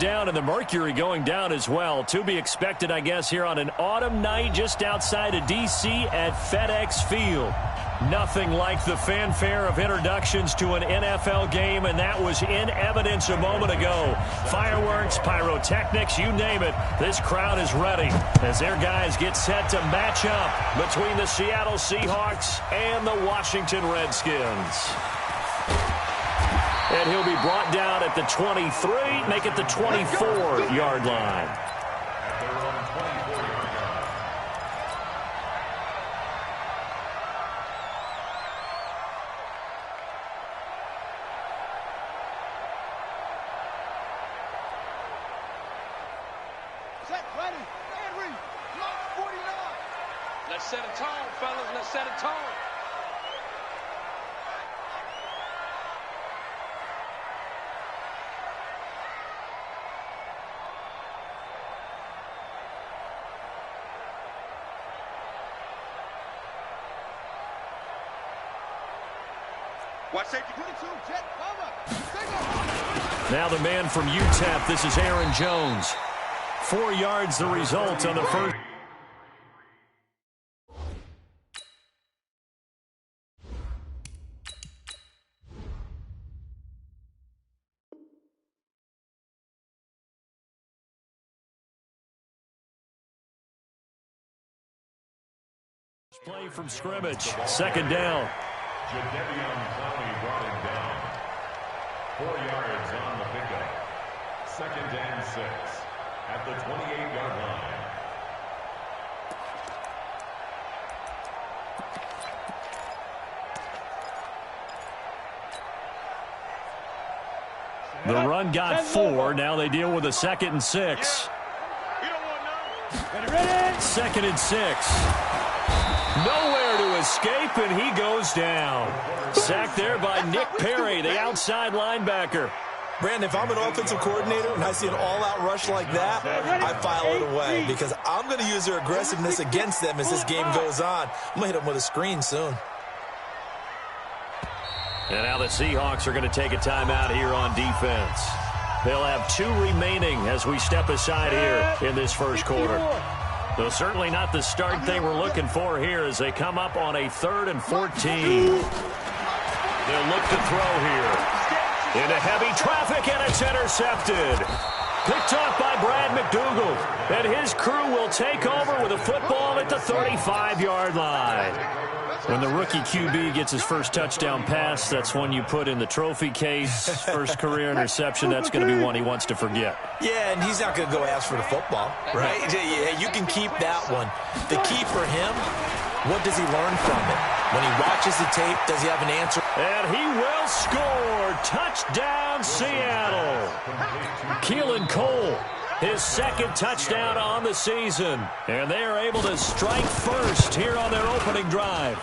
Down and the mercury going down as well. To be expected, I guess, here on an autumn night just outside of D.C. at FedEx Field. Nothing like the fanfare of introductions to an NFL game, and that was in evidence a moment ago. Fireworks, pyrotechnics, you name it. This crowd is ready as their guys get set to match up between the Seattle Seahawks and the Washington Redskins. And he'll be brought down at the 23, make it the 24-yard line. Set, ready, and read. Block 49. Let's set a tone, fellas. Let's set a tone. Watch safety 22, jet, cover. Now the man from UTEP, this is Aaron Jones. 4 yards the result on the first. Play from scrimmage. Second down. Jaguars brought him down. 4 yards on the pickup. Second and 6 at the 28-yard line. The run got 4. Now they deal with a 2nd and 6. Second and 6. Nowhere to escape, and he goes down. Sacked there by Nick Perry, the outside linebacker. Brandon, if I'm an offensive coordinator and I see an all-out rush like that, I file it away because I'm going to use their aggressiveness against them as this game goes on. I'm going to hit them with a screen soon. And now the Seahawks are going to take a timeout here on defense. They'll have 2 remaining as we step aside here in this first quarter. Though certainly not the start they were looking for here as they come up on a 3rd and 14. They'll look to throw here. Into heavy traffic, and it's intercepted. Picked off by Brad McDougal. And his crew will take over with a football at the 35-yard line. When the rookie QB gets his first touchdown pass, that's one you put in the trophy case. First career interception, that's going to be one he wants to forget. Yeah, and he's not going to go ask for the football, right? Yeah, you can keep that one. The key for him, what does he learn from it? When he watches the tape, does he have an answer? And he will score. Touchdown, Seattle. Keelan Cole, his 2nd touchdown on the season. And they are able to strike first here on their opening drive.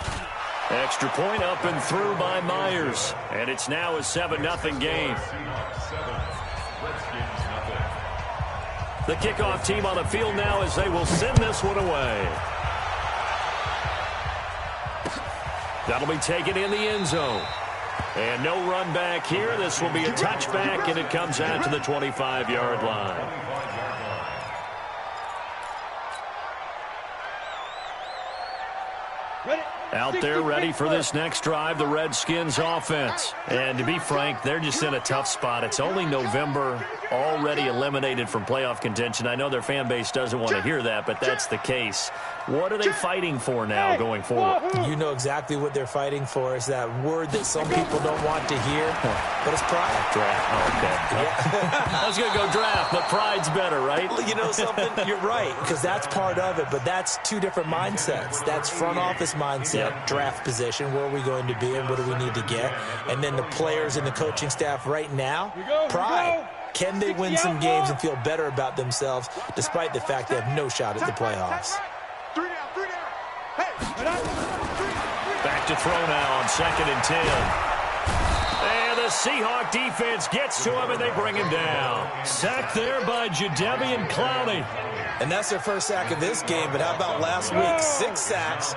Extra point up and through by Myers. And it's now a 7-0 game. The kickoff team on the field now as they will send this one away. That'll be taken in the end zone. And no run back here. This will be a touchback, and it comes out to the 25-yard line. Out there ready for this next drive, the Redskins offense. And to be frank, they're just in a tough spot. It's only November, already eliminated from playoff contention. I know their fan base doesn't want to hear that, but that's the case. What are they fighting for now going forward? You know exactly what they're fighting for. Is that word that some people don't want to hear, but it's pride. Draft. Oh, okay. Yeah. I was going to go draft, but pride's better, right? You know something? You're right, because that's part of it, but that's 2 different mindsets. That's front office mindset, draft position, where are we going to be and what do we need to get? And then the players and the coaching staff right now, pride. Can they win some games and feel better about themselves despite the fact they have no shot at the playoffs? Back to throw now on 2nd and 10. And the Seahawk defense gets to him, and they bring him down. Sacked there by Jadeveon Clowney. And that's their first sack of this game, but how about last week? 6 sacks,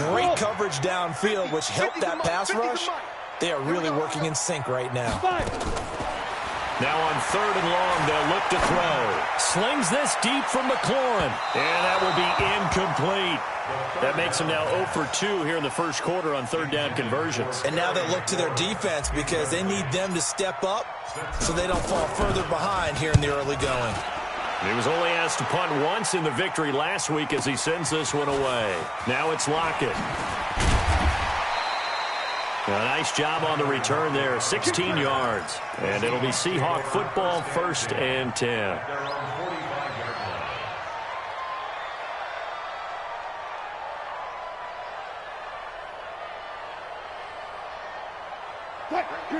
great coverage downfield, which helped that pass rush. They are really working in sync right now. Now on 3rd and long, they'll look to throw. Slings this deep from McLaurin. And that will be incomplete. That makes them now 0 for 2 here in the first quarter on 3rd down conversions. And now they'll look to their defense because they need them to step up so they don't fall further behind here in the early going. He was only asked to punt once in the victory last week as he sends this one away. Now it's Lockett. A nice job on the return there, 16 yards. And it'll be Seahawk football, 1st and 10.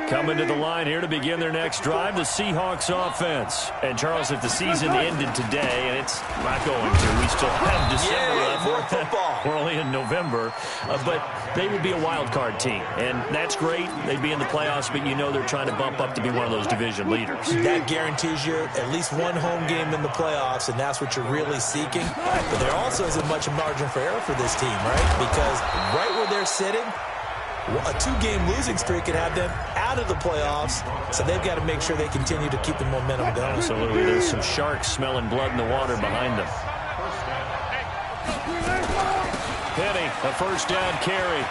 Coming to the line here to begin their next drive, the Seahawks offense. And, Charles, if the season ended today, and it's not going to, we still have December left. More football. We're only in November. But they would be a wild card team. And that's great. They'd be in the playoffs, but you know they're trying to bump up to be one of those division leaders. That guarantees you at least one home game in the playoffs, and that's what you're really seeking. But there also isn't much margin for error for this team, right? Because right where they're sitting, a 2-game losing streak could have them out of the playoffs, so they've got to make sure they continue to keep the momentum going. Absolutely. There's some sharks smelling blood in the water behind them. Penny, a 1st down carry.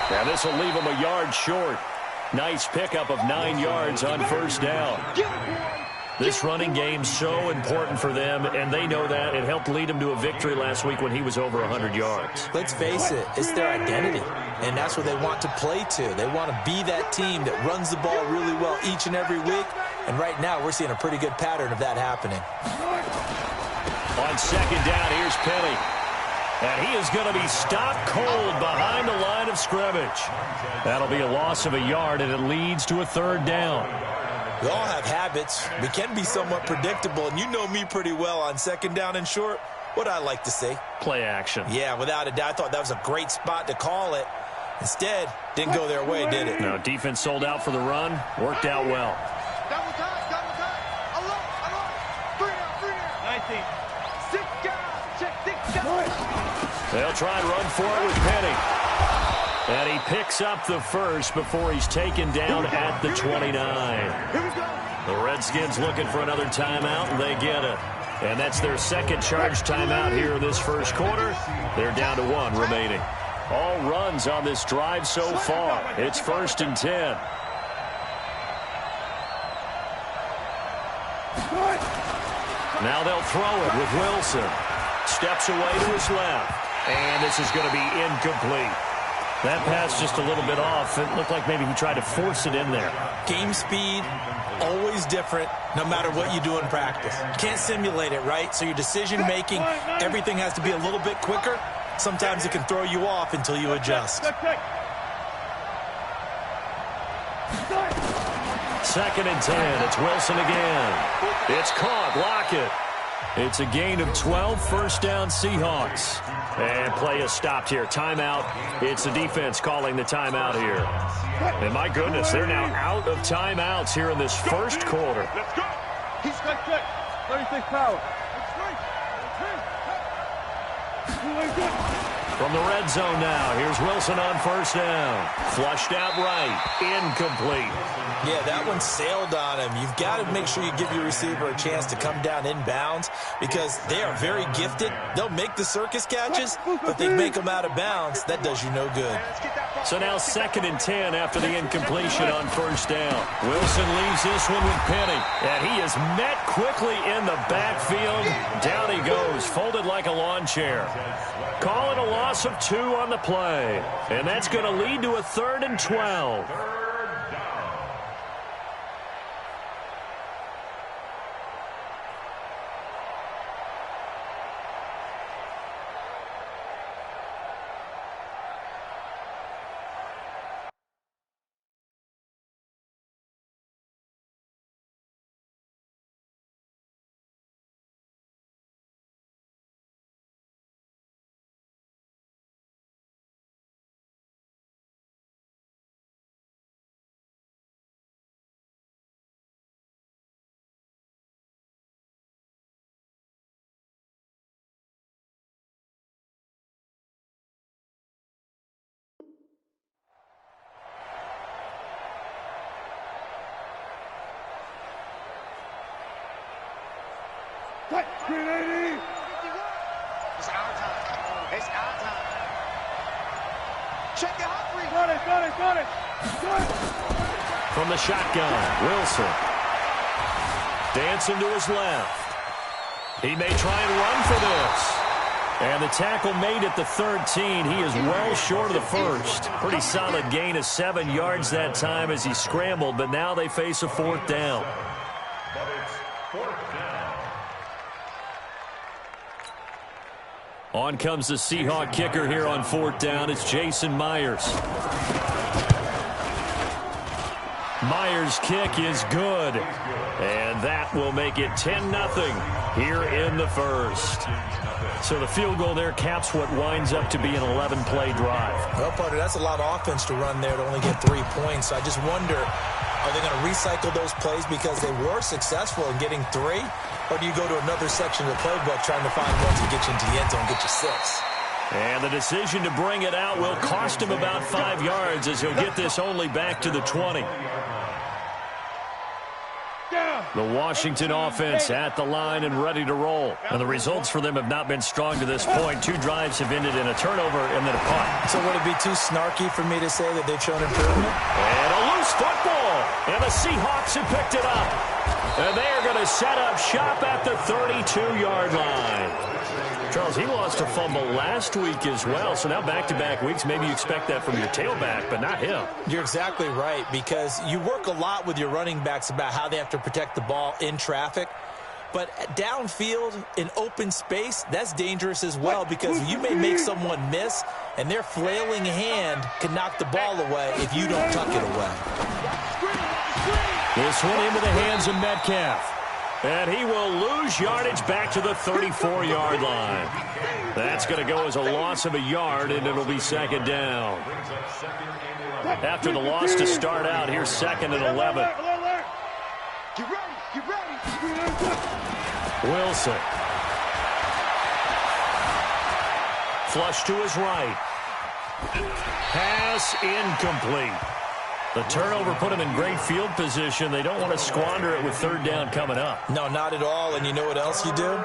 Now this will leave them a yard short. Nice pickup of 9 yards on 1st down. This running game's so important for them, and they know that. It helped lead them to a victory last week when he was over 100 yards. Let's face it, it's their identity, and that's what they want to play to. They want to be that team that runs the ball really well each and every week, and right now we're seeing a pretty good pattern of that happening. On 2nd down, here's Penny. And he is going to be stopped cold behind the line of scrimmage. That'll be a loss of a yard, and it leads to a 3rd down. We all have habits. We can be somewhat predictable, and you know me pretty well on 2nd down and short. What I like to say? Play action. Yeah, without a doubt. I thought that was a great spot to call it. Instead, didn't go their way, did it? No, defense sold out for the run. Worked out well. Double time, double time. Alone. 3 down. 19. 6 guys. Check 6 guys. They'll try and run for it with Penny. And he picks up the first before he's taken down at the 29. The Redskins looking for another timeout, and they get it. And that's their 2nd charge timeout here in this first quarter. They're down to 1 remaining. All runs on this drive so far. It's 1st and 10. Now they'll throw it with Wilson. Steps away to his left. And this is going to be incomplete. That pass just a little bit off. It looked like maybe he tried to force it in there. Game speed, always different, no matter what you do in practice. You can't simulate it, right? So your decision-making, everything has to be a little bit quicker. Sometimes it can throw you off until you adjust. 2nd and 10. It's Wilson again. It's caught. Lockett. It's a gain of 12, 1st down Seahawks. And play is stopped here. Timeout. It's the defense calling the timeout here. And my goodness, they're now out of timeouts here in this first quarter. Let's go. He's straight. 36 power. From the red zone now, here's Wilson on 1st down. Flushed out right. Incomplete. Yeah, that one sailed on him. You've got to make sure you give your receiver a chance to come down inbounds because they are very gifted. They'll make the circus catches, but they make them out of bounds. That does you no good. So now 2nd and 10 after the incompletion on 1st down. Wilson leaves this one with Penny, and he is met quickly in the backfield. Down he goes, folded like a lawn chair. Call it a loss of 2 on the play, and that's going to lead to a 3rd and 12. It's our time. It's our time. Check your hot free. Got it. From the shotgun, Wilson. Dancing to his left. He may try and run for this. And the tackle made at the 13. He is well short of the first. Pretty solid gain of 7 yards that time as he scrambled, but now they face a 4th down. But it's 4th down. On comes the Seahawk kicker here on 4th down. It's Jason Myers. Myers' kick is good. And that will make it 10-0 here in the first. So the field goal there caps what winds up to be an 11-play drive. Well, partner, that's a lot of offense to run there to only get 3 points. I just wonder, are they going to recycle those plays because they were successful in getting 3? Or do you go to another section of the playbook trying to find ones that get you into the end zone and get you 6? And the decision to bring it out will cost him about 5 yards as he'll get this only back to the 20. The Washington offense at the line and ready to roll. And the results for them have not been strong to this point. 2 drives have ended in a turnover and then a punt. So would it be too snarky for me to say that they've shown improvement? And a loose football. And the Seahawks have picked it up. And they are going to set up shop at the 32-yard line. Charles, he lost a fumble last week as well, so now back-to-back weeks, maybe you expect that from your tailback, but not him. You're exactly right, because you work a lot with your running backs about how they have to protect the ball in traffic, but downfield in open space, that's dangerous as well, because you may make someone miss, and their flailing hand can knock the ball away if you don't tuck it away. This one into the hands of Metcalf. And he will lose yardage back to the 34-yard line. That's going to go as a loss of a yard, and it'll be 2nd down. After the loss to start out, here's 2nd and 11. Get ready. Wilson. Flush to his right. Pass incomplete. The turnover put him in great field position. They don't want to squander it with 3rd down coming up. No, not at all. And you know what else you do?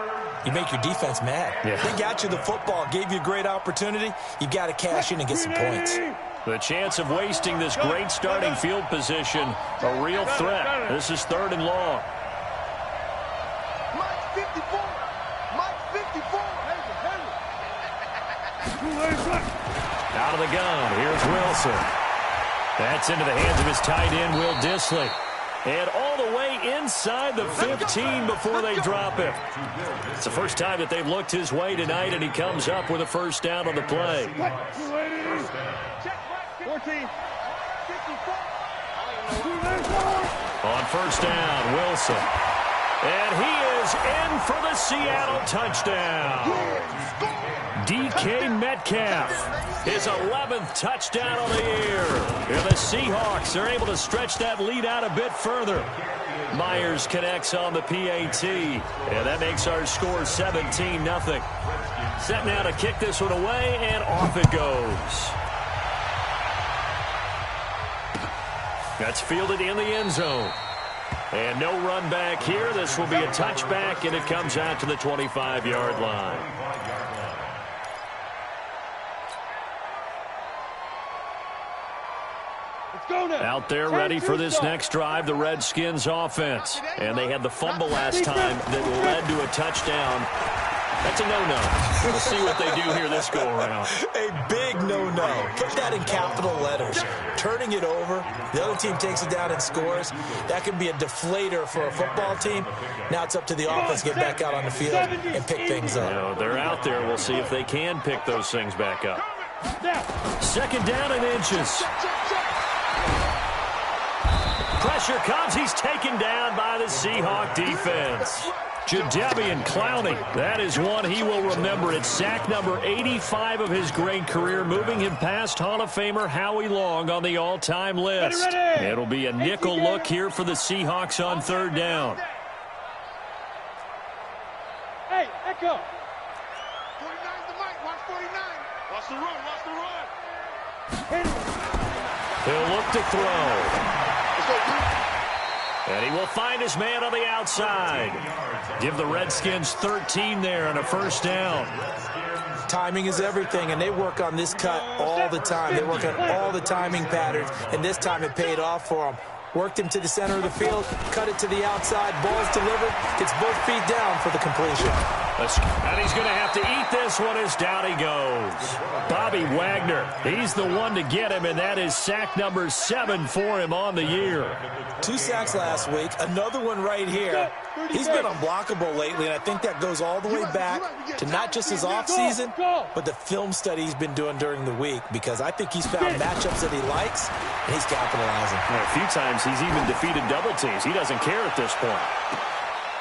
You make your defense mad. Yeah. They got you the football, gave you a great opportunity. You got to cash in and get some points. The chance of wasting this great starting field position, a real threat. This is 3rd and long. Mike 54. Out of the gun, here's Wilson. That's into the hands of his tight end, Will Dissly. And all the way inside the 15 before they drop him. It's the first time that they've looked his way tonight, and he comes up with a 1st down on the play. 14. On 1st down, Wilson. And he is in for the Seattle touchdown. DK Metcalf, his 11th touchdown of the year. And the Seahawks are able to stretch that lead out a bit further. Myers connects on the PAT, and that makes our score 17-0. Set now to kick this one away, and off it goes. That's fielded in the end zone. And no run back here. This will be a touchback, and it comes out to the 25-yard line. Out there ready for this next drive, the Redskins offense. And they had the fumble last time that led to a touchdown. That's a no-no. We'll see what they do here this go-around. A big no-no. Put that in capital letters. Turning it over, the other team takes it down and scores. That can be a deflator for a football team. Now it's up to the offense to get back out on the field and pick things up. You know, they're out there. We'll see if they can pick those things back up. 2nd down and inches. Pressure comes. He's taken down by the Seahawk defense. Jadeveon Clowney, that is one he will remember. It's sack number 85 of his great career, moving him past Hall of Famer Howie Long on the all-time list. It'll be a nickel look here for the Seahawks on 3rd down. Hey, Echo. 49 the mic. Watch 49. Watch the run. He'll look to throw. And he will find his man on the outside. Give the Redskins 13 there and a first down. Timing is everything, and they work on this cut all the time. They work on all the timing patterns, and this time it paid off for them. Worked him to the center of the field, cut it to the outside, ball's delivered, gets both feet down for the completion. And he's going to have to eat this one as down he goes. Bobby Wagner, he's the one to get him, and that is sack number 7 for him on the year. 2 sacks last week, another one right here. He's been unblockable lately, and I think that goes all the way back to not just his offseason, but the film study he's been doing during the week, because I think he's found matchups that he likes, and he's capitalizing. A few times he's even defeated double teams. He doesn't care at this point.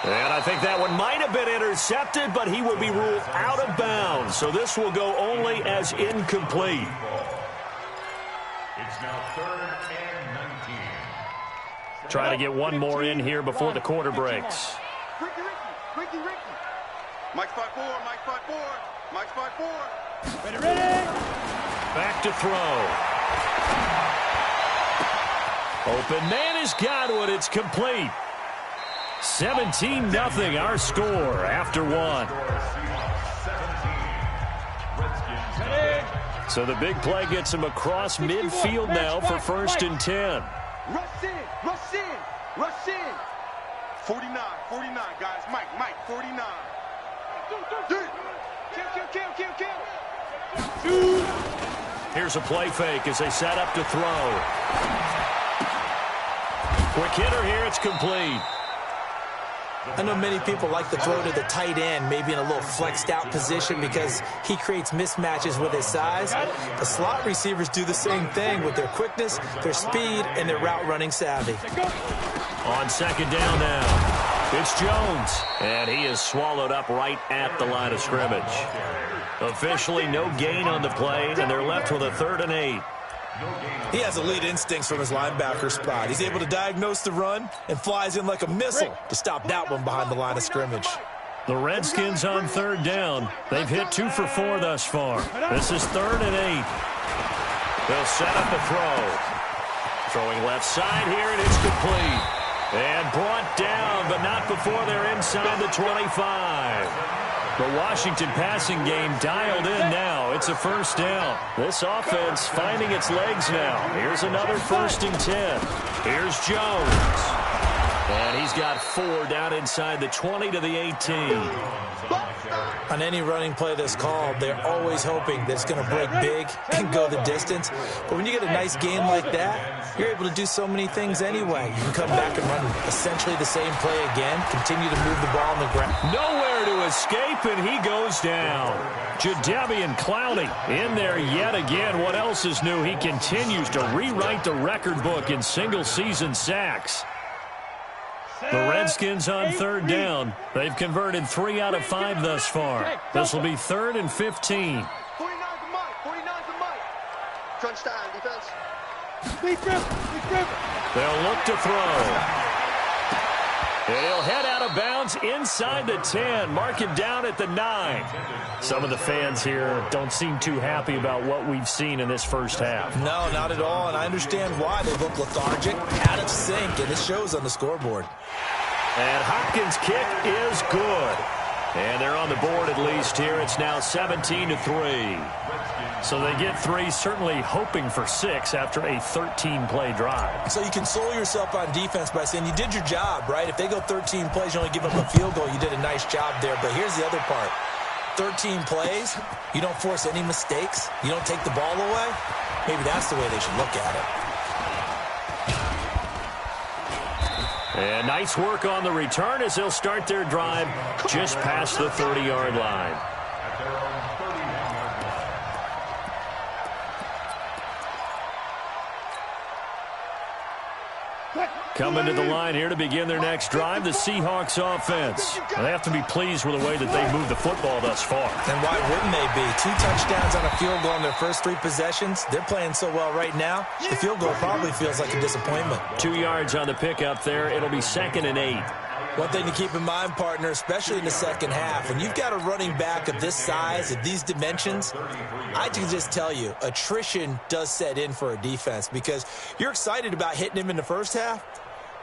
And I think that one might have been intercepted, but he will be ruled out of bounds. So this will go only as incomplete. It's now 3rd and 19. Try to get one more in here before the quarter breaks. Ricky. Mike's 5-4, Mike's 5-4, Mike's 5-4. Ready. Back to throw. Open man has got one. It's complete. 17-0 our score after one. So the big play gets him across midfield now for 1st and 10. Rush in. 49, guys. Mike, 49. Kill. Here's a play fake as they set up to throw. Quick hitter here. It's complete. I know many people like to throw to the tight end, maybe in a little flexed out position because he creates mismatches with his size. The slot receivers do the same thing with their quickness, their speed, and their route running savvy. On 2nd down now, it's Jones, and he is swallowed up right at the line of scrimmage. Officially no gain on the play, and they're left with a 3rd and 8. He has elite instincts from his linebacker spot. He's able to diagnose the run and flies in like a missile to stop that one behind the line of scrimmage. The Redskins on 3rd down. They've hit 2 for 4 thus far. This is 3rd and 8. They'll set up a throw. Throwing left side here, and it's complete. And brought down, but not before they're inside the 25. The Washington passing game dialed in now. It's a 1st down. This offense finding its legs now. Here's another 1st and 10. Here's Jones. And he's got 4 down inside the 20 to the 18. On any running play that's called, they're always hoping that it's going to break big and go the distance. But when you get a nice game like that, you're able to do so many things anyway. You can come back and run essentially the same play again, continue to move the ball on the ground. Nowhere to escape, and he goes down. Jadeveon Clowney in there yet again. What else is new? He continues to rewrite the record book in single-season sacks. The Redskins on 3rd down. They've converted 3 out of 5 thus far. This will be 3rd and 15. 49 to Mike. Crunch time, defense. They'll look to throw. He'll head out of bounds inside the 10. Mark him down at the 9. Some of the fans here don't seem too happy about what we've seen in this first half. No, not at all, and I understand why. They look lethargic, out of sync, and it shows on the scoreboard. And Hopkins' kick is good. And they're on the board at least here. It's now 17-3. So they get 3, certainly hoping for 6 after a 13-play drive. So you console yourself on defense by saying you did your job, right? If they go 13 plays, you only give up a field goal, you did a nice job there. But here's the other part. 13 plays, you don't force any mistakes, you don't take the ball away. Maybe that's the way they should look at it. And nice work on the return as they'll start their drive just past the 30-yard line. Coming to the line here to begin their next drive, the Seahawks offense. They have to be pleased with the way that they've moved the football thus far. And why wouldn't they be? 2 touchdowns on a field goal in their first 3 possessions. They're playing so well right now, the field goal probably feels like a disappointment. 2 yards on the pickup there. It'll be 2nd and 8. One thing to keep in mind, partner, especially in the second half, when you've got a running back of this size, of these dimensions, I can just tell you, attrition does set in for a defense because you're excited about hitting him in the first half.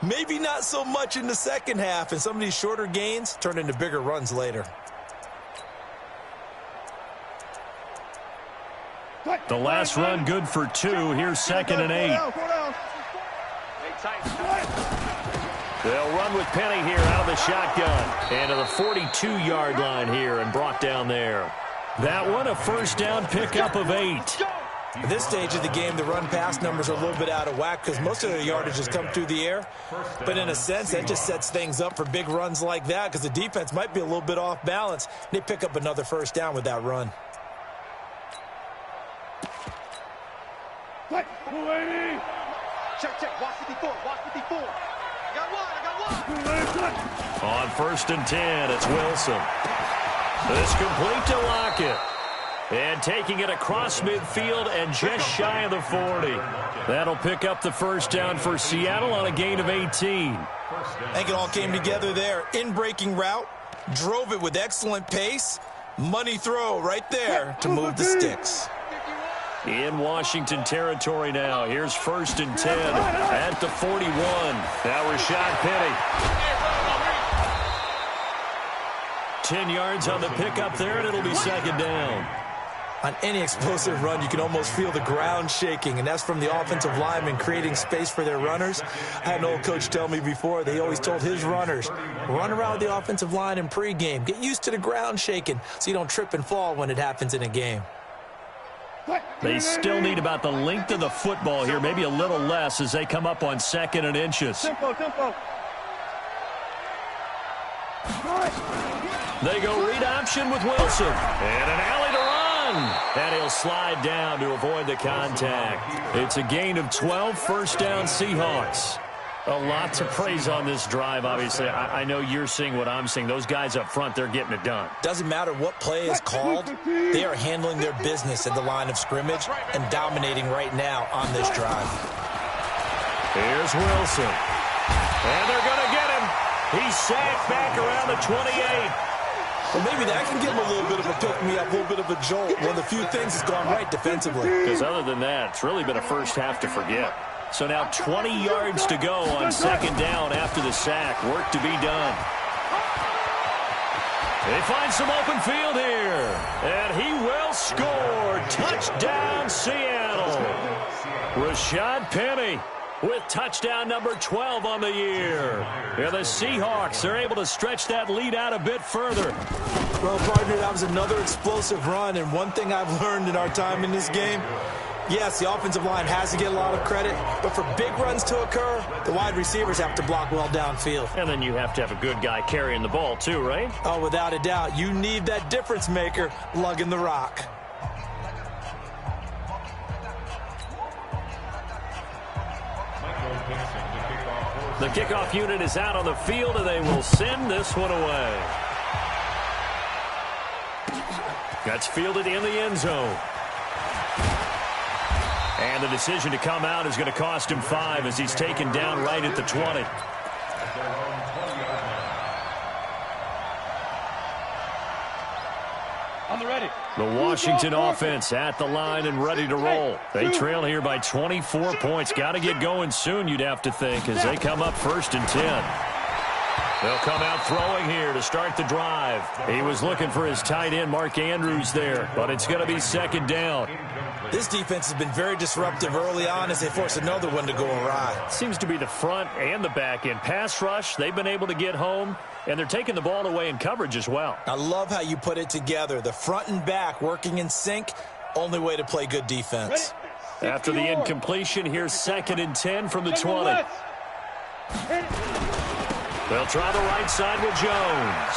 Maybe not so much in the second half, and some of these shorter gains turn into bigger runs later. The last run good for 2. Here's 2nd and 8. They'll run with Penny here out of the shotgun. And to the 42-yard line here and brought down there. That one a first down pickup of 8. At this stage of the game, the run-pass numbers are a little bit out of whack because most of their yardage has come through the air. But in a sense, that just sets things up for big runs like that because the defense might be a little bit off balance. They pick up another first down with that run. Check, watch 54, watch 54. I got one. On 1st and 10, it's Wilson. It's complete to Lockett. And taking it across midfield and just shy of the 40. That'll pick up the first down for Seattle on a gain of 18. I think it all came together there. In-breaking route, drove it with excellent pace. Money throw right there to move the sticks. In Washington territory now. Here's 1st and 10 at the 41. Now Rashad Penny. 10 yards on the pickup there, and it'll be 2nd down. On any explosive run, you can almost feel the ground shaking, and that's from the offensive linemen creating space for their runners. I had an old coach tell me before, they always told his runners, run around the offensive line in pregame. Get used to the ground shaking so you don't trip and fall when it happens in a game. They still need about the length of the football here, maybe a little less as they come up on 2nd and inches. Tempo. They go read option with Wilson. And an alley to run. And he'll slide down to avoid the contact. It's a gain of 12, first down Seahawks. A lot to praise on this drive, obviously. I know you're seeing what I'm seeing. Those guys up front, they're getting it done. Doesn't matter what play is called. They are handling their business at the line of scrimmage and dominating right now on this drive. Here's Wilson. And they're going to get him. He's sacked back around the 28. Well, maybe that can give him a little bit of a pick-me-up, a little bit of a jolt. One of the few things that's gone right defensively. Because other than that, it's really been a first half to forget. So now 20 yards to go on 2nd down after the sack. Work to be done. They find some open field here. And he will score. Touchdown, Seattle. Rashad Penny with touchdown number 12 on the year. Yeah, the Seahawks are able to stretch that lead out a bit further. Well, partner, that was another explosive run. And one thing I've learned in our time in this game, yes, the offensive line has to get a lot of credit, but for big runs to occur, the wide receivers have to block well downfield. And then you have to have a good guy carrying the ball too, right? Oh, without a doubt. You need that difference maker lugging the rock. The kickoff unit is out on the field, and they will send this one away. That's fielded in the end zone. And the decision to come out is going to cost him 5 as he's taken down right at the 20. On the ready. The Washington offense at the line and ready to roll. They trail here by 24 points. Got to get going soon, you'd have to think, as they come up 1st and 10. They'll come out throwing here to start the drive. He was looking for his tight end, Mark Andrews, there, but it's going to be 2nd down. This defense has been very disruptive early on as they force another one to go awry. Seems to be the front and the back end. Pass rush, they've been able to get home, and they're taking the ball away in coverage as well. I love how you put it together. The front and back working in sync, only way to play good defense. After the incompletion, here's 2nd and 10 from the 20. They'll try the right side with Jones.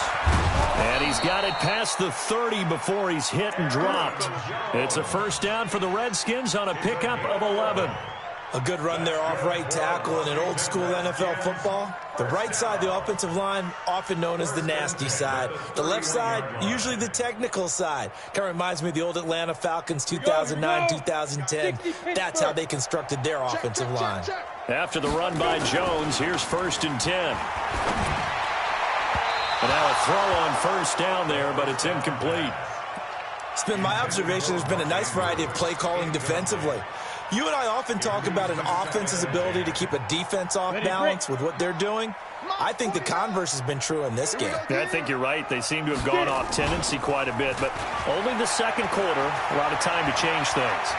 And he's got it past the 30 before he's hit and dropped. It's a first down for the Redskins on a pickup of 11. A good run there off right tackle in an old school NFL football. The right side, the offensive line, often known as the nasty side. The left side, usually the technical side. Kind of reminds me of the old Atlanta Falcons 2009, 2010. That's how they constructed their offensive line. After the run by Jones, here's 1st and 10. And now a throw on first down there, but it's incomplete. It's been my observation there's been a nice variety of play calling defensively. You and I often talk about an offense's ability to keep a defense off balance with what they're doing. I think the converse has been true in this game. Yeah, I think you're right. They seem to have gone off tendency quite a bit, but only the second quarter, a lot of time to change things.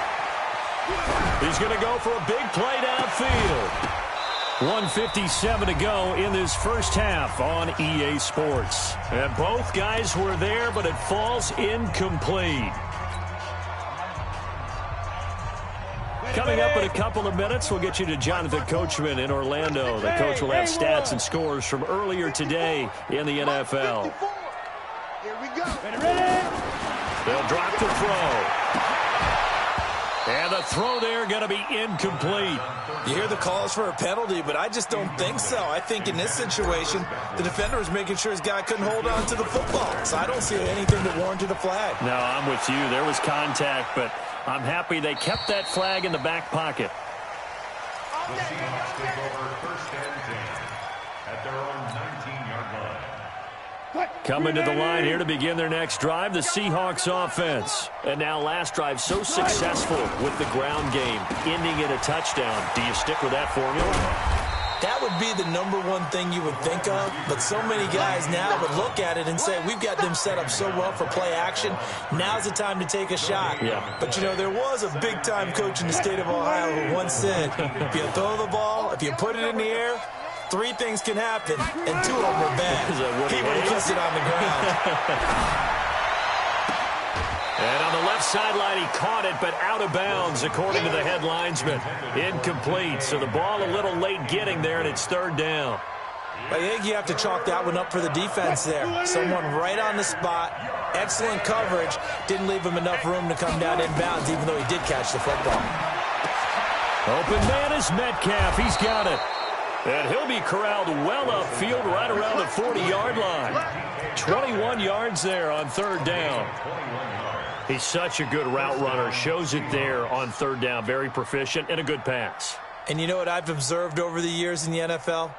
He's going to go for a big play downfield. 1:57 to go in this first half on EA Sports. And both guys were there, but it falls incomplete. Coming up in a couple of minutes, we'll get you to Jonathan Coachman in Orlando. The coach will have stats and scores from earlier today in the NFL. Here we go. They'll drop the throw. And the throw there going to be incomplete. You hear the calls for a penalty, but I just don't think so. I think in this situation, the defender was making sure his guy couldn't hold on to the football. So I don't see anything that warranted a flag. No, I'm with you. There was contact, but I'm happy they kept that flag in the back pocket. The Seahawks take over first and 10 at their own 19-yard line. Coming to the line here to begin their next drive, the Seahawks offense. And now last drive so successful with the ground game, ending in a touchdown. Do you stick with that formula? That would be the number one thing you would think of, but so many guys now would look at it and say, we've got them set up so well for play action, now's the time to take a shot. Yeah. But, you know, there was a big-time coach in the state of Ohio who once said, if you throw the ball, if you put it in the air, 3 things can happen, and 2 of them are bad. He would have kissed it on the ground. And on the left sideline, he caught it, but out of bounds, according to the head linesman. Incomplete, so the ball a little late getting there, and it's 3rd down. I think you have to chalk that one up for the defense there. Someone right on the spot, excellent coverage, didn't leave him enough room to come down inbounds, even though he did catch the football. Open man is Metcalf. He's got it. And he'll be corralled well upfield right around the 40-yard line. 21 yards there on 3rd down. He's such a good route runner. Shows it there on 3rd down. Very proficient and a good pass. And you know what I've observed over the years in the NFL?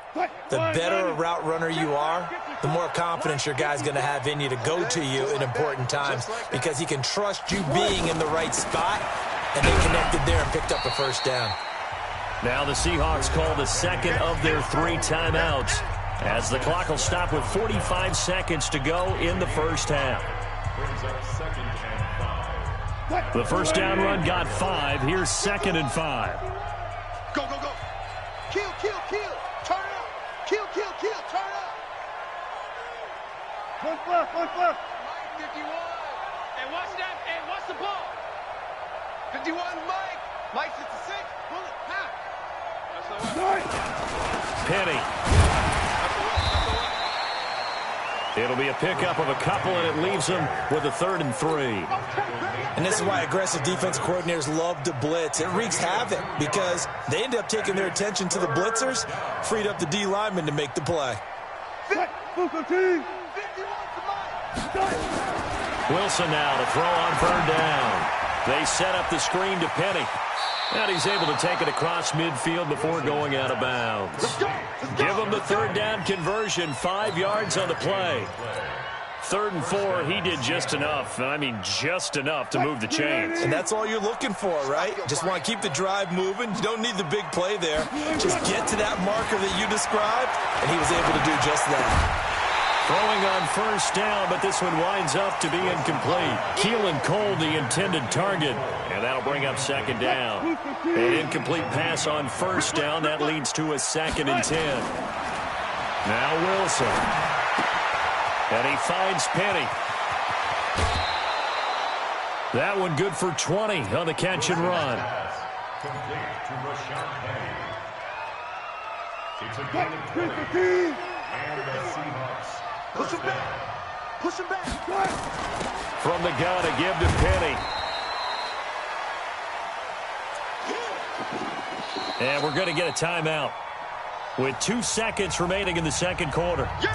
The better a route runner you are, the more confidence your guy's going to have in you to go to you in important times because he can trust you being in the right spot, and they connected there and picked up the 1st down. Now the Seahawks call the second of their 3 timeouts as the clock will stop with 45 seconds to go in the first half. Brings up 2nd and 5. The first down run got 5. Here's 2nd and 5. Go, go, go. Kill, kill, kill. Turn it up. Kill, kill, kill. Turn it up. Push left, push left. 51. And watch that. And watch the ball. 51, Mike. Mike 56. Pull it. Half. Penny. It'll be a pickup of a couple, and it leaves them with a 3rd and 3. And this is why aggressive defense coordinators love to blitz. It wreaks havoc because they end up taking their attention to the blitzers, freed up the D lineman to make the play. Wilson now to throw on 3rd down. They set up the screen to Penny. And he's able to take it across midfield before going out of bounds. Give him the 3rd down conversion, 5 yards on the play. 3rd and 4, he did just enough, and I mean just enough to move the chains. And that's all you're looking for, right? Just want to keep the drive moving. You don't need the big play there. Just get to that marker that you described, and he was able to do just that. Throwing on 1st down, but this one winds up to be incomplete. Keelan Cole, the intended target, and that'll bring up 2nd down. An incomplete pass on 1st down. That leads to a 2nd and 10. Now Wilson. And he finds Penny. That one good for 20 on the catch and run. Complete to Rashawn Penny. It's a gain of 20. And the Seahawks. Push him back. Push him back. From the gun, a give to Penny. And we're going to get a timeout with 2 seconds remaining in the second quarter. Yeah,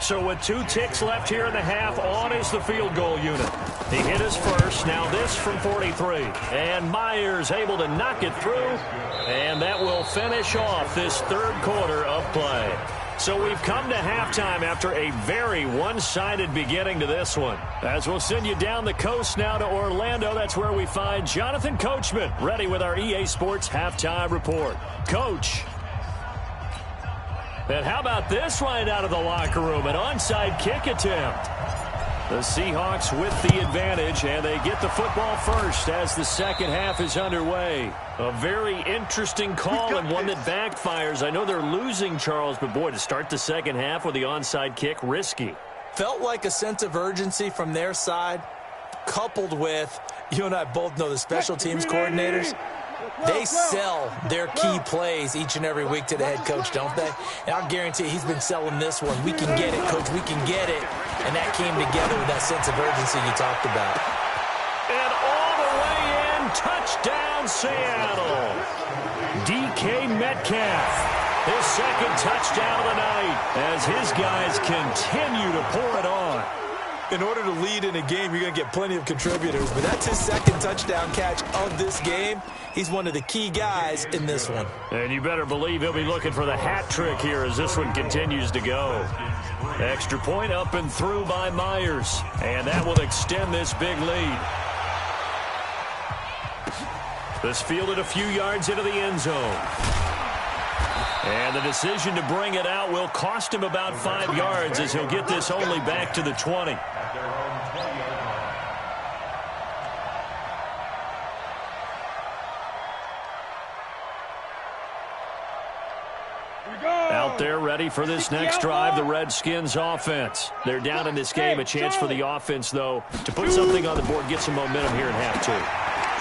So with 2 ticks left here in the half, on is the field goal unit. He hit his first. Now this from 43. And Myers able to knock it through. And that will finish off this third quarter of play. So we've come to halftime after a very one-sided beginning to this one. As we'll send you down the coast now to Orlando, that's where we find Jonathan Coachman ready with our EA Sports Halftime Report. Coach. And how about this right out of the locker room? An onside kick attempt. The Seahawks with the advantage, and they get the football first as the second half is underway. A very interesting call and one that backfires. I know they're losing, Charles, but boy, to start the second half with the onside kick, risky. Felt like a sense of urgency from their side, coupled with, you and I both know the special teams coordinators, they sell their key plays each and every week to the head coach, don't they? And I'll guarantee he's been selling this one. We can get it, coach, we can get it. And that came together with that sense of urgency you talked about. And all the way in, touchdown Seattle. DK Metcalf, his second touchdown of the night as his guys continue to pour it on. In order to lead in a game, you're going to get plenty of contributors, but that's his second touchdown catch of this game. He's one of the key guys in this one. And you better believe he'll be looking for the hat trick here as this one continues to go. Extra point up and through by Myers, and that will extend this big lead. This fielded a few yards into the end zone. And the decision to bring it out will cost him about 5 yards as he'll get this only back to the 20. Out there ready for this next drive, the Redskins offense. They're down in this game. A chance for the offense, though, to put something on the board, get some momentum here in half two.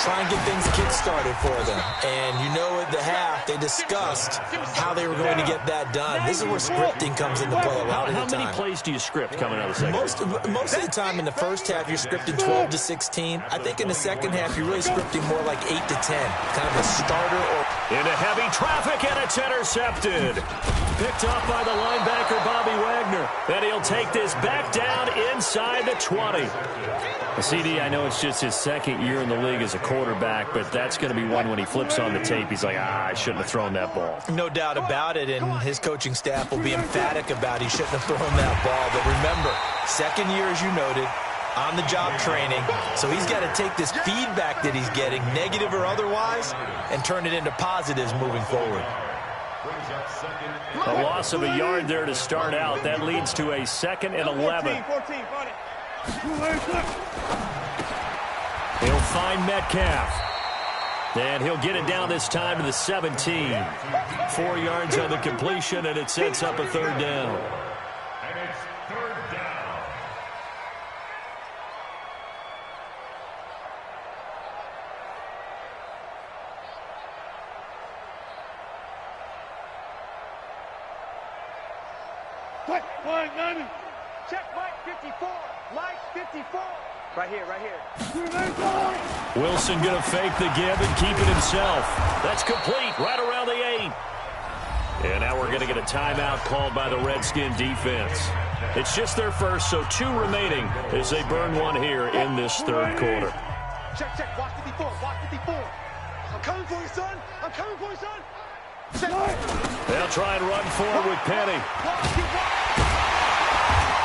Try and get things kick-started for them. And you know at the half, they discussed how they were going to get that done. This is where scripting comes into play a lot of the time. How many plays do you script coming out of the second half? Most of the time in the first half, you're scripting 12 to 16. I think in the second half, you're really scripting more like 8 to 10. Kind of a starter or... Into heavy traffic, and it's intercepted. Picked off by the linebacker, Bobby Wagner. And he'll take this back down inside the 20. CD, I know it's just his second year in the league as a quarterback, but that's going to be one when he flips on the tape. He's like, I shouldn't have thrown that ball. No doubt about it, and his coaching staff will be emphatic about he shouldn't have thrown that ball. But remember, second year, as you noted, on-the-job training, so he's got to take this feedback that he's getting, negative or otherwise, and turn it into positives moving forward. A loss of a yard there to start out. That leads to a 2nd and 11. 14, He'll find Metcalf. And he'll get it down this time to the 17. 4 yards on the completion, and it sets up a third down. And it's third down. Mike, 90. check Mike 54. Mike 54. Right here, right here. Wilson going to fake the give and keep it himself. That's complete right around the 8. And now we're going to get a timeout called by the Redskin defense. It's just their first, so 2 remaining as they burn one here in this third quarter. Check, check. Watch 54. Watch 54. I'm coming for you, son. I'm coming for you, son. They'll try and run forward with Penny.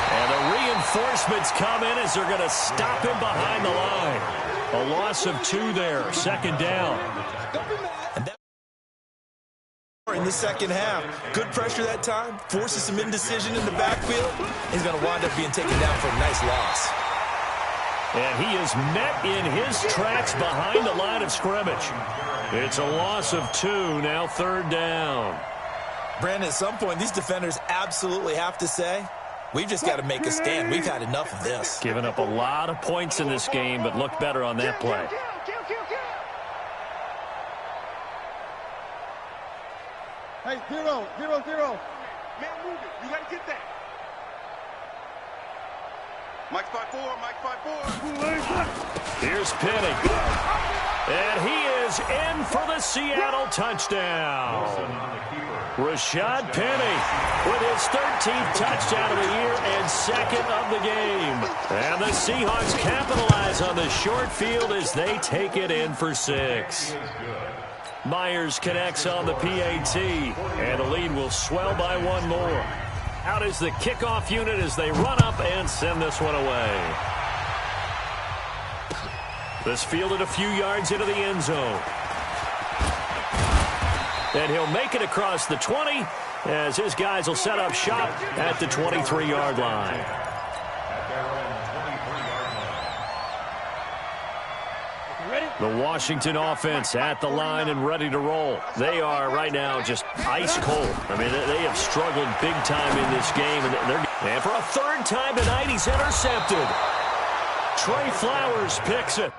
And the reinforcements come in as they're going to stop him behind the line. A loss of 2 there, second down. In the second half, good pressure that time, forces some indecision in the backfield. He's going to wind up being taken down for a nice loss. And he is met in his tracks behind the line of scrimmage. It's a loss of 2, now third down. Brandon, at some point, these defenders absolutely have to say, we've just got to make a stand. We've had enough of this. Giving up a lot of points in this game, but looked better on that play. Hey, 0, 0, 0. Man, move it. You got to get that. Mike's 5'4", Mike's 5'4". Here's Penny. And he is in for the Seattle touchdown. Rashad Penny with his 13th touchdown of the year and second of the game. And the Seahawks capitalize on the short field as they take it in for 6. Myers connects on the PAT, and the lead will swell by one more. Out is the kickoff unit as they run up and send this one away. This fielded a few yards into the end zone. And he'll make it across the 20 as his guys will set up shop at the 23-yard line. The Washington offense at the line and ready to roll. They are right now just ice cold. I mean, they have struggled big time in this game. And for a third time tonight, he's intercepted. Trey Flowers picks it.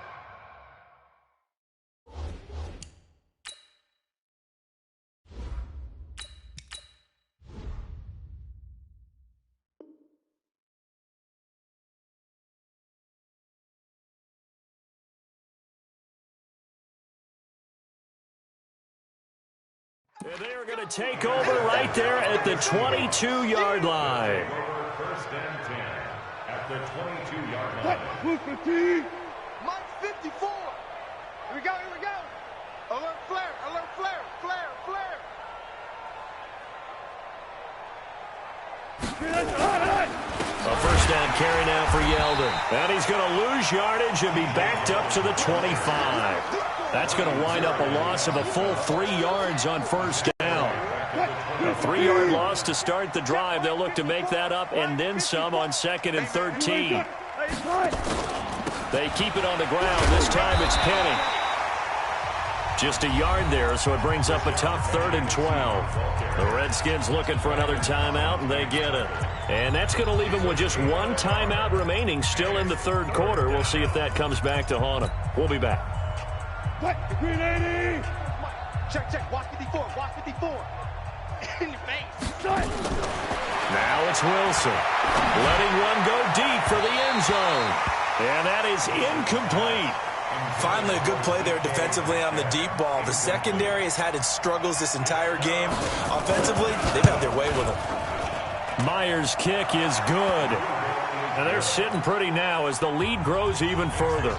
And they are going to take over right there at the 22-yard line. First and 10 at the 22-yard line. Mike's 54. Here we go, here we go. Alert flare, flare, flare. A first down carry now for Yeldon. And he's going to lose yardage and be backed up to the 25. That's going to wind up a loss of a full 3 yards on first down. A 3-yard loss to start the drive. They'll look to make that up and then some on 2nd and 13. They keep it on the ground. This time it's Penny. Just a yard there, so it brings up a tough 3rd and 12. The Redskins looking for another timeout, and they get it. And that's going to leave them with just one timeout remaining still in the 3rd quarter. We'll see if that comes back to haunt them. We'll be back. Green 80. Check. Watch 54. Watch 54. In your face. Now it's Wilson. Letting one go deep for the end zone. And that is incomplete. Finally, a good play there defensively on the deep ball. The secondary has had its struggles this entire game. Offensively, they've had their way with them. Myers' kick is good. And they're sitting pretty now as the lead grows even further.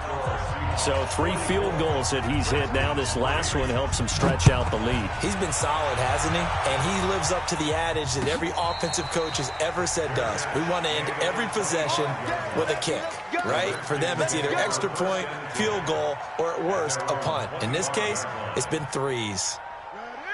So 3 field goals that he's hit now. This last one helps him stretch out the lead. He's been solid, hasn't he? And he lives up to the adage that every offensive coach has ever said to us. We want to end every possession with a kick, right? For them, it's either extra point, field goal, or at worst, a punt. In this case, it's been 3s.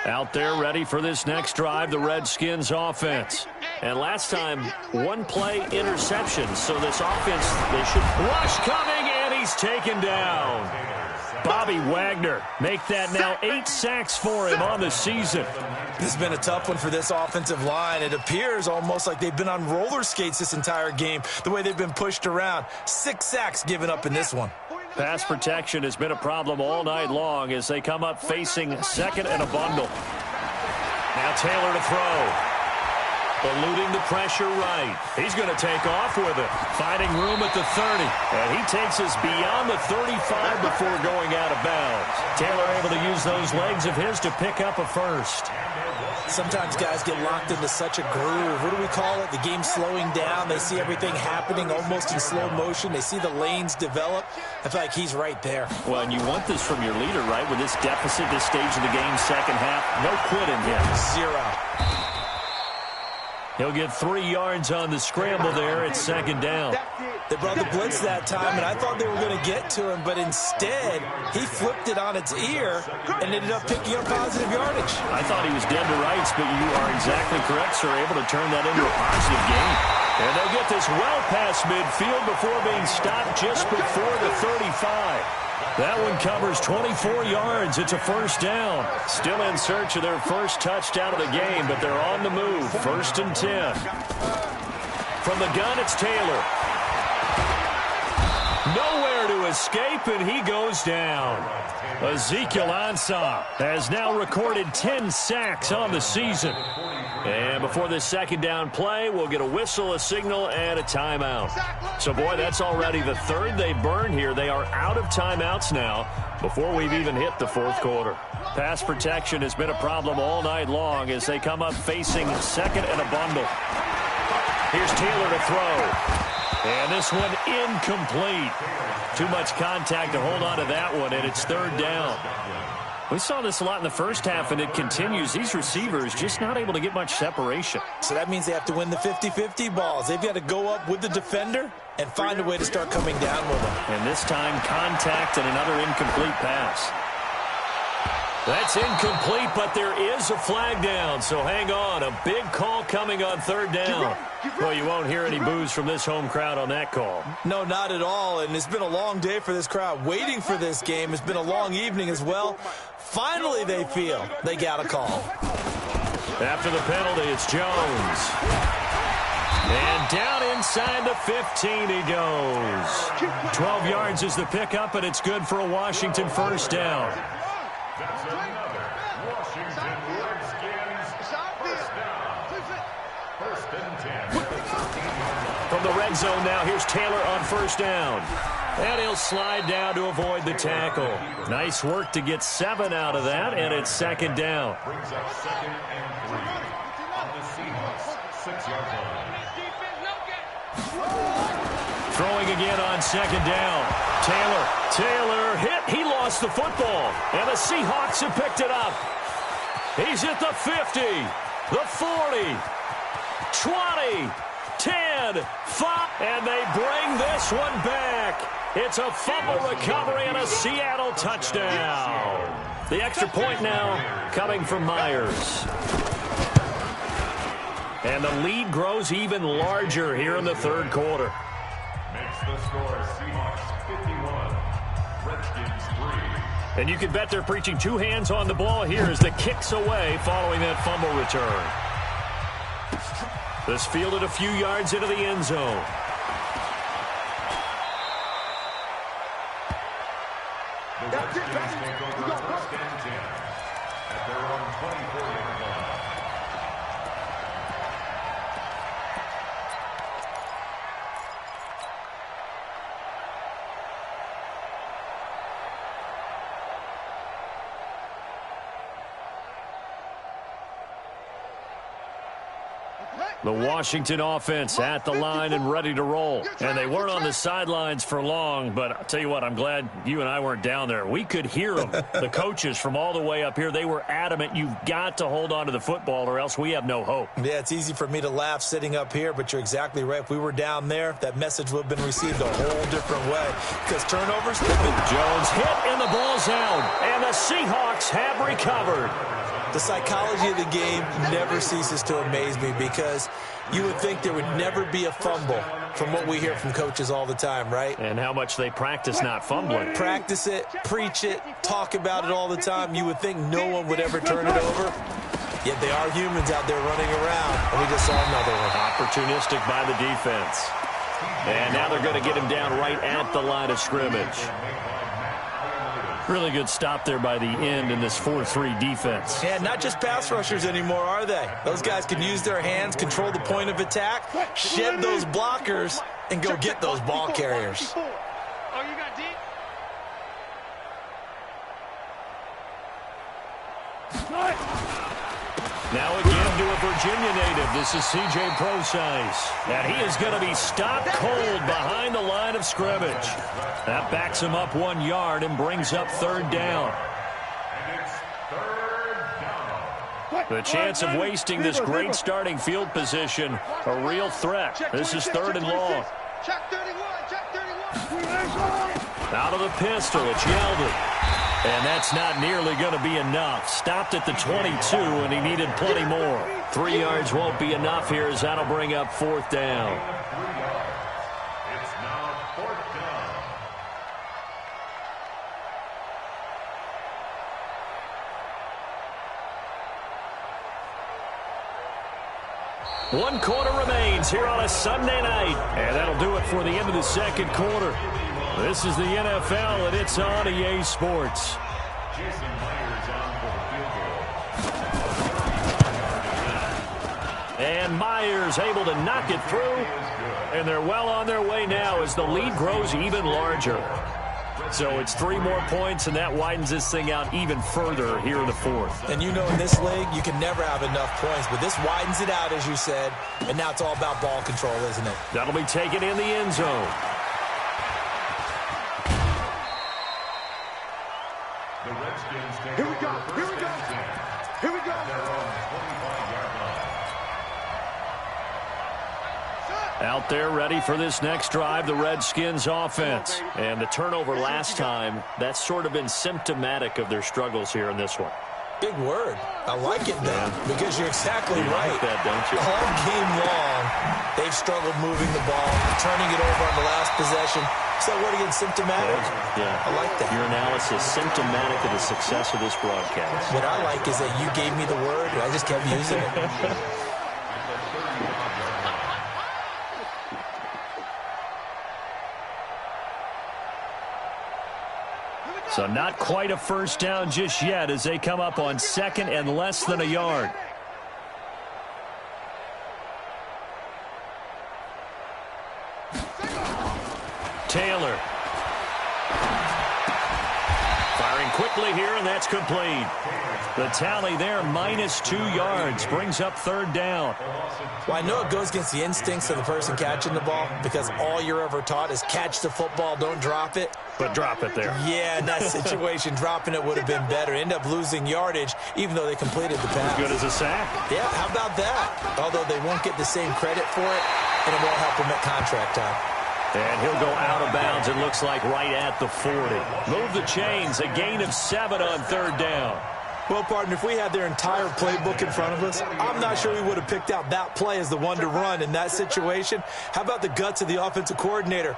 Out there ready for this next drive, the Redskins offense. And last time, 1 play interception. So this offense, they should rush coming, and he's taken down. Bobby Wagner make that now 8 sacks for him on the season. This has been a tough one for this offensive line. It appears almost like they've been on roller skates this entire game, the way they've been pushed around. 6 sacks given up in this one. Pass protection has been a problem all night long as they come up facing 2nd and a bundle. Now Taylor to throw. Eluding the pressure right. He's going to take off with it. Finding room at the 30. And he takes us beyond the 35 before going out of bounds. Taylor able to use those legs of his to pick up a first. Sometimes guys get locked into such a groove. What do we call it? The game slowing down. They see everything happening almost in slow motion. They see the lanes develop. I feel like he's right there. Well, and you want this from your leader, right? With this deficit, this stage of the game, second half, no quit in him. 0. He'll get 3 yards on the scramble there at 2nd down. They brought the blitz that time, and I thought they were going to get to him, but instead, he flipped it on its ear and ended up picking up positive yardage. I thought he was dead to rights, but you are exactly correct, sir, able to turn that into a positive gain. And they'll get this well past midfield before being stopped just before the 35. That one covers 24 yards. It's a first down. Still in search of their first touchdown of the game, but they're on the move. 1st and 10. From the gun, it's Taylor. Nowhere to escape, and he goes down. Ezekiel Ansah has now recorded 10 sacks on the season. And before this second down play, we'll get a whistle, a signal, and a timeout. So, boy, that's already the third they burned here. They are out of timeouts now before we've even hit the fourth quarter. Pass protection has been a problem all night long as they come up facing second and a bundle. Here's Taylor to throw. And this one incomplete. Too much contact to hold on to that one, and it's third down. We saw this a lot in the first half, and it continues. These receivers just not able to get much separation. So that means they have to win the 50-50 balls. They've got to go up with the defender and find a way to start coming down with them. And this time, contact and another incomplete pass. That's incomplete, but there is a flag down, so hang on. A big call coming on third down. Well, you won't hear any boos from this home crowd on that call. No, not at all, and it's been a long day for this crowd. Waiting for this game. It's been a long evening as well. Finally, they feel they got a call. After the penalty, it's Jones. And down inside the 15 he goes. 12 yards is the pickup, and it's good for a Washington first down. That's another Washington Redskins first down. First and 10. From the red zone now, here's Taylor on first down. And he'll slide down to avoid the tackle. Nice work to get 7 out of that, and it's second down. Brings up second and 3 on the Seahawks 6-yard line. Throwing again on second down. Taylor hit. He lost the football. And the Seahawks have picked it up. He's at the 50, the 40, 20, 10, 5. And they bring this one back. It's a fumble recovery and a Seattle touchdown. The extra point now coming from Myers. And the lead grows even larger here in the third quarter. Makes the score Seahawks 51, Redskins 3. And you can bet they're preaching two hands on the ball here as the kick's away following that fumble return. This fielded a few yards into the end zone. The Redskins take over first and 10 at their own 24-yard line. The Washington offense at the line and ready to roll. And they weren't on the sidelines for long, but I'll tell you what, I'm glad you and I weren't down there. We could hear them, the coaches from all the way up here. They were adamant, you've got to hold on to the football or else we have no hope. Yeah, it's easy for me to laugh sitting up here, but you're exactly right. If we were down there, that message would have been received a whole different way. Because turnovers, Jones hit and the ball's out. And the Seahawks have recovered. The psychology of the game never ceases to amaze me because you would think there would never be a fumble from what we hear from coaches all the time, right? And how much they practice not fumbling. Practice it, preach it, talk about it all the time. You would think no one would ever turn it over. Yet they are humans out there running around, and we just saw another one. Opportunistic by the defense. And now they're going to get him down right at the line of scrimmage. Really good stop there by the end in this 4-3 defense. Yeah, not just pass rushers anymore, are they? Those guys can use their hands, control the point of attack, shed those blockers, and go get those ball carriers. Oh, you got deep? Now again to a Virginia native. This is C.J. Prosise. And he is going to be stopped cold behind the line of scrimmage. That backs him up 1 yard and brings up third down. And it's third down. The chance of wasting this great starting field position, a real threat. This is third and long. Check 31, check 31. Out of the pistol, it's Yeldon. And that's not nearly going to be enough. Stopped at the 22, and he needed plenty more. 3 yards won't be enough here as that'll bring up fourth down. It's now fourth down. One quarter remains here on a Sunday night. And that'll do it for the end of the second quarter. This is the NFL, and it's on EA Sports. Jason Myers on for the field goal. And Myers able to knock it through. And they're well on their way now as the lead grows even larger. So it's 3 more points, and that widens this thing out even further here in the fourth. And you know, in this league, you can never have enough points, but this widens it out, as you said, and now it's all about ball control, isn't it? That'll be taken in the end zone. The Redskins take Here we go. over Here we go. first and 10. Here we go. Their own 25-yard line. Out there ready for this next drive, the Redskins offense. And the turnover last time, that's sort of been symptomatic of their struggles here in this one. Big word. I like it, though, because you're exactly right. Like that, don't you? All game long, they've struggled moving the ball, turning it over on the last possession. Is that word again, symptomatic? Yeah. I like that. Your analysis, symptomatic of the success of this broadcast. What I like is that you gave me the word, and I just kept using it. So not quite a first down just yet as they come up on second and less than a yard. Taylor. Firing quickly here, and that's complete. The tally there, -2 yards, brings up third down. Well, I know it goes against the instincts of the person catching the ball because all you're ever taught is catch the football, don't drop it. But drop it there. Yeah, in that situation, dropping it would have been better. End up losing yardage, even though they completed the pass. Good as a sack. Yeah, how about that? Although they won't get the same credit for it, and it won't help them at contract time. And he'll go out of bounds, it looks like, right at the 40. Move the chains, a gain of 7 on third down. Well, partner, if we had their entire playbook in front of us, I'm not sure we would have picked out that play as the one to run in that situation. How about the guts of the offensive coordinator?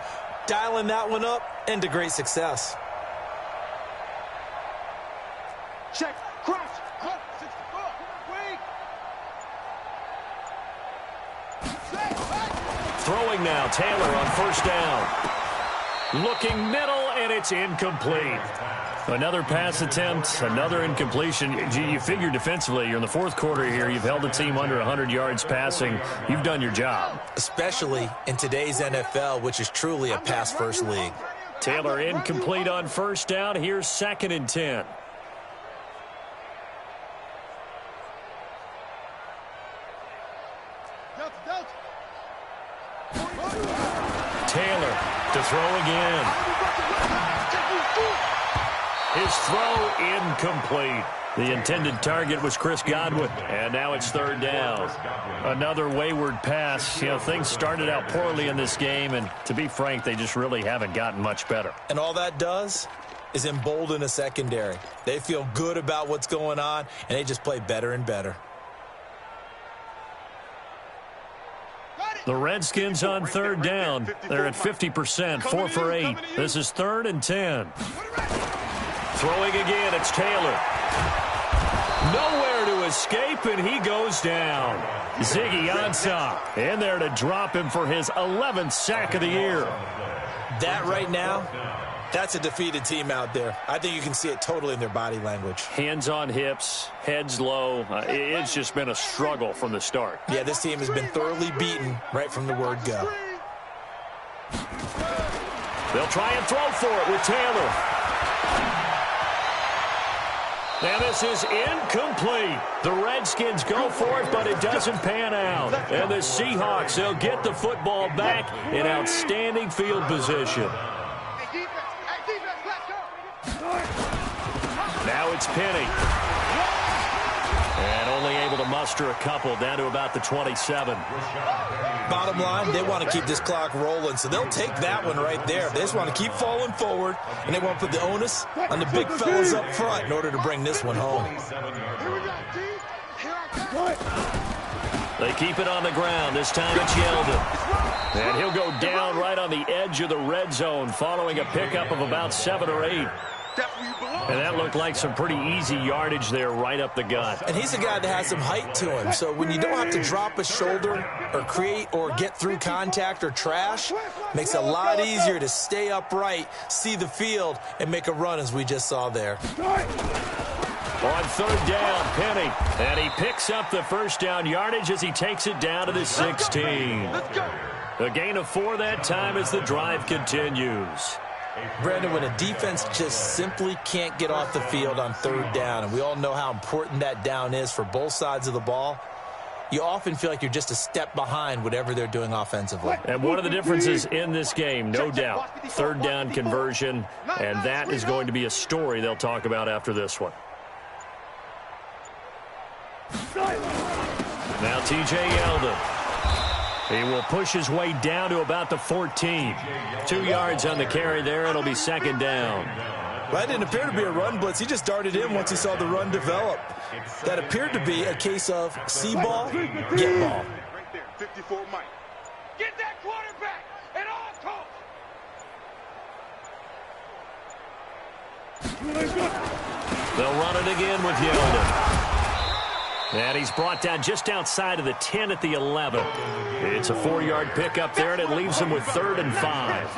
Dialing that one up into great success. Check. Crouch. Cut. 64. Wait. Throwing now, Taylor on first down. Looking middle, and it's incomplete. Another pass attempt, another incompletion. You figure defensively, you're in the fourth quarter here. You've held the team under 100 yards passing. You've done your job. Especially in today's NFL, which is truly a pass-first league. Taylor incomplete on first down. Here's 2nd and 10. Taylor to throw again. His throw incomplete. The intended target was Chris Godwin, and now it's third down. Another wayward pass. You know, things started out poorly in this game, and to be frank, they just really haven't gotten much better. And all that does is embolden a secondary. They feel good about what's going on, and they just play better and better. The Redskins on third down. They're at 50%, 4 for 8. This is 3rd and 10. Throwing again, it's Taylor. Nowhere to escape, and he goes down. Ziggy Ansah in there to drop him for his 11th sack of the year. That right now, that's a defeated team out there. I think you can see it totally in their body language. Hands on hips, heads low. It's just been a struggle from the start. Yeah, this team has been thoroughly beaten right from the word go. They'll try and throw for it with Taylor. And this is incomplete. The Redskins go for it, but it doesn't pan out. And the Seahawks, they'll get the football back in outstanding field position. Now it's Penny. And only able to muster a couple down to about the 27. Bottom line, they want to keep this clock rolling, so they'll take that one right there. They just want to keep falling forward, and they want to put the onus on the big fellas up front in order to bring this one home. They keep it on the ground. This time it's Yeldon. And he'll go down right on the edge of the red zone following a pickup of about 7 or 8. That's where you belong. And that looked like some pretty easy yardage there right up the gut. And he's a guy that has some height to him. So when you don't have to drop a shoulder or create or get through contact or trash, makes it a lot easier to stay upright, see the field, and make a run as we just saw there. On third down, Penny. And he picks up the first down yardage as he takes it down to the 16. A gain of 4 that time as the drive continues. Brandon, when a defense just simply can't get off the field on third down, and we all know how important that down is for both sides of the ball, you often feel like you're just a step behind whatever they're doing offensively. And one of the differences in this game, no doubt, third down conversion, and that is going to be a story they'll talk about after this one. Now T.J. Yeldon. He will push his way down to about the 14. 2 yards on the carry there. It'll be second down. That didn't appear to be a run blitz. He just darted in once he saw the run develop. That appeared to be a case of see ball, get ball. Right there, 54 Mike. Get that quarterback at all costs. They'll run it again with Yeldon. And he's brought down just outside of the 10 at the 11. It's a 4-yard pickup there, and it leaves him with 3rd and 5.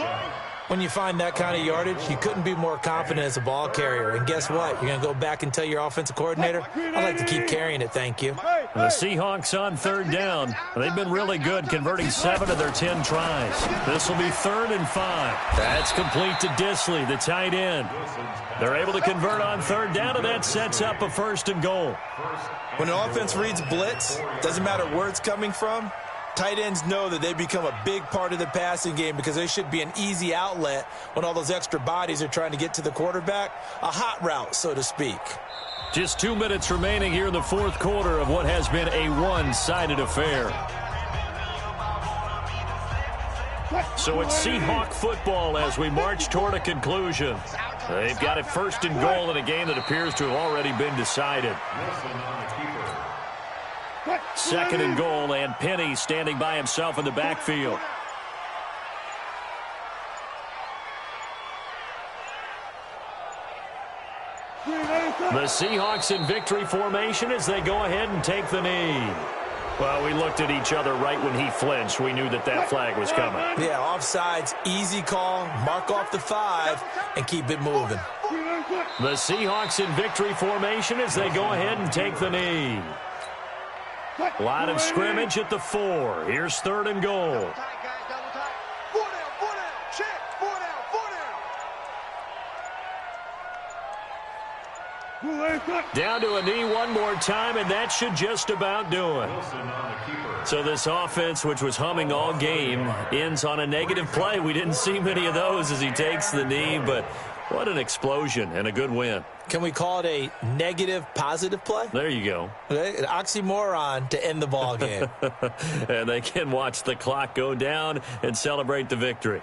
When you find that kind of yardage, you couldn't be more confident as a ball carrier. And guess what? You're going to go back and tell your offensive coordinator, I'd like to keep carrying it, thank you. The Seahawks on third down. They've been really good, converting 7 of their 10 tries. This will be 3rd and 5. That's complete to Disley, the tight end. They're able to convert on third down, and that sets up a 1st and goal. When an offense reads blitz, doesn't matter where it's coming from, tight ends know that they become a big part of the passing game because they should be an easy outlet when all those extra bodies are trying to get to the quarterback. A hot route, so to speak. Just 2 minutes remaining here in the fourth quarter of what has been a one-sided affair. So it's Seahawk football as we march toward a conclusion. They've got it 1st and goal in a game that appears to have already been decided. 2nd and goal, and Penny standing by himself in the backfield. The Seahawks in victory formation as they go ahead and take the knee. Well, we looked at each other right when he flinched. We knew that that flag was coming. Yeah, offsides, easy call, mark off the 5, and keep it moving. The Seahawks in victory formation as they go ahead and take the knee. Line of scrimmage at the 4. Here's 3rd and goal. Double tight, guys, double tight. 4 down, check. 4 down, 4 down. Down to a knee one more time, and that should just about do it. So this offense, which was humming all game, ends on a negative play. We didn't see many of those as he takes the knee, but what an explosion and a good win. Can we call it a negative positive play? There you go. An oxymoron to end the ball game. And they can watch the clock go down and celebrate the victory.